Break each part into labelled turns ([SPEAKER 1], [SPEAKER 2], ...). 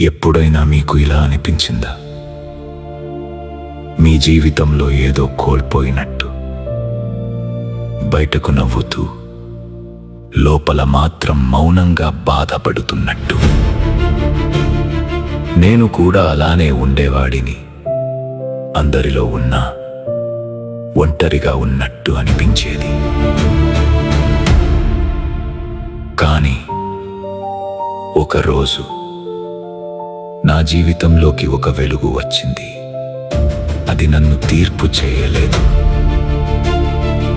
[SPEAKER 1] ఎప్పుడైనా మీకు ఇలా అనిపించిందా? మీ జీవితంలో ఏదో కోల్పోయినట్టు, బయటకు నవ్వుతూ లోపల మాత్రం మౌనంగా బాధపడుతున్నట్టు. నేను కూడా అలానే ఉండేవాడిని. అందరిలో ఉన్నా ఒంటరిగా ఉన్నట్టు అనిపించేది. కానీ ఒకరోజు నా జీవితంలోకి ఒక వెలుగు వచ్చింది. అది నన్ను తీర్పు చేయలేదు,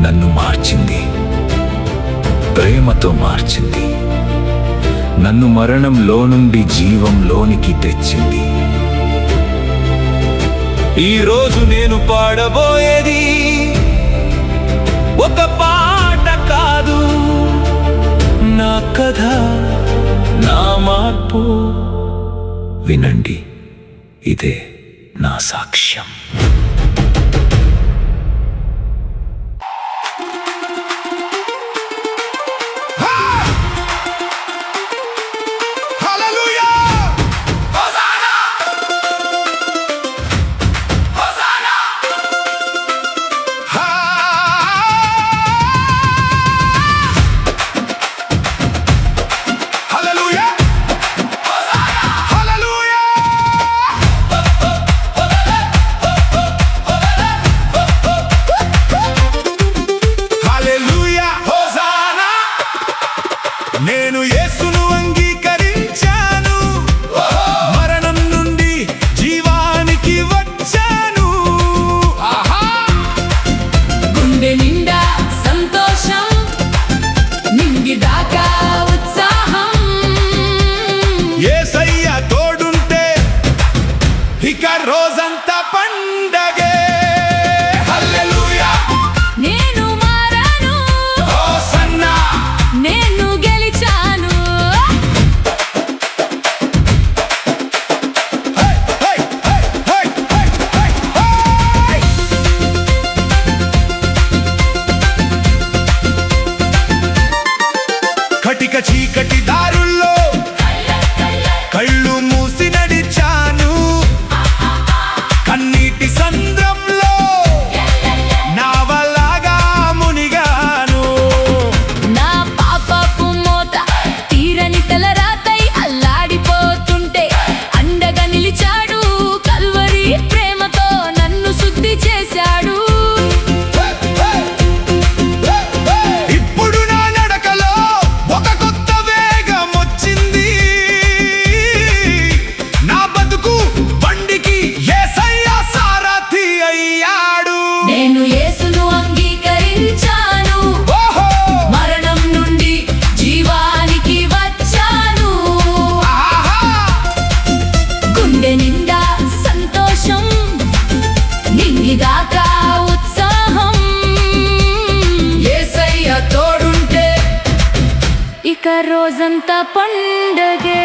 [SPEAKER 1] నన్ను మార్చింది, ప్రేమతో మార్చింది. నన్ను మరణంలో నుండి జీవంలోనికి తెచ్చింది. ఈరోజు నేను పాడబోయేది ఒక పాట కాదు, నా కథ, నా మార్పు. వినండి, ఇదే నా సాక్ష్యం.
[SPEAKER 2] నేను యేసును అంగీకరించాను, మరణం నుండి జీవానికి వచ్చాను.
[SPEAKER 3] గుండె నిండా సంతోషం, నింగిదాకా ఉత్సాహం.
[SPEAKER 2] యేసయ్య తోడుంటే ఇక రోజంతా పండగే. హల్లెలూయా,
[SPEAKER 3] నేను మారాను,
[SPEAKER 2] హోసన్నా,
[SPEAKER 3] నేను గెలిచాను.
[SPEAKER 2] High high high high high high. కటిక చీకటి దారుల్లో కళ్ళు మూసి నడిచాను. కన్నీటి సంద్రంలో నావలాగా మునిగాను.
[SPEAKER 3] నా పాపపు మోత తీరని తలరాతై అల్లాడిపోతుంటే అండగా నిలిచాడు. కల్వరి ప్రేమతో నన్ను శుద్ధి చేశాడు.
[SPEAKER 2] ఇప్పుడు నా నడకలో ఒక కొత్త వేగం వచ్చింది. నా బతుకు బండికి యేసయ్య సారథి అయ్యాడు.
[SPEAKER 3] నేను యేసును అంగీకరించాను,
[SPEAKER 2] ఓహో,
[SPEAKER 3] మరణం నుండి జీవానికి వచ్చాను.
[SPEAKER 2] ఆహా,
[SPEAKER 3] గుండె నిండా సంతోషం, నింగిదాకా ఉత్సాహం.
[SPEAKER 2] యేసయ్య తోడుంటే
[SPEAKER 3] ఇక రోజంతా పండగే.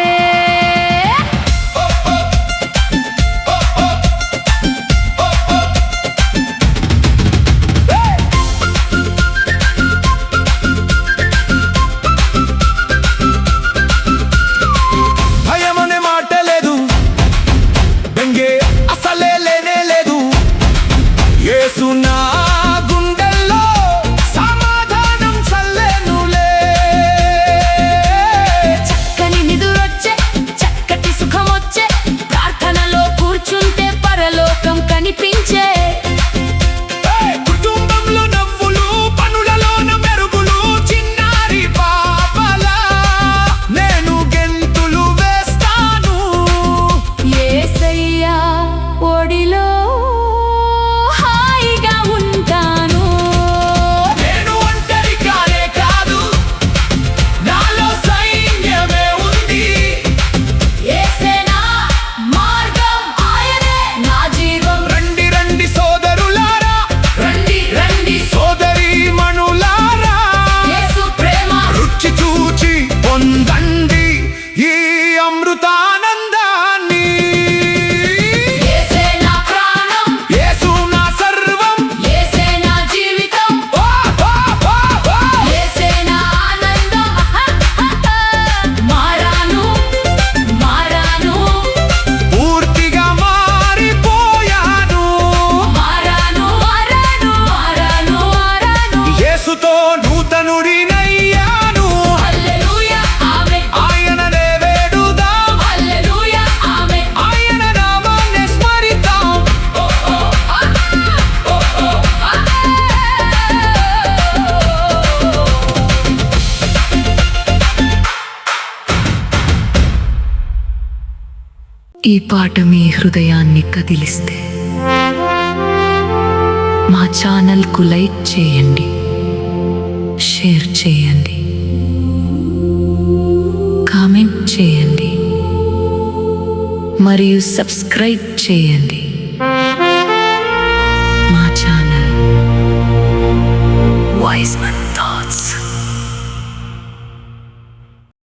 [SPEAKER 2] భయమనే మాట లేదు, బెంగే అసలే లేనే లేదు. యేసు నా గుండెల్లో సమాధానం చల్లెనులే.
[SPEAKER 3] చక్కని నిదురొచ్చి
[SPEAKER 4] ఈ పాట మీ హృదయాన్ని కదిలిస్తే మా ఛానల్కు లైక్ చేయండి, షేర్ చేయండి, కామెంట్ చేయండి మరియు సబ్స్క్రైబ్ చేయండి. మా ఛానల్ వైజ్మన్.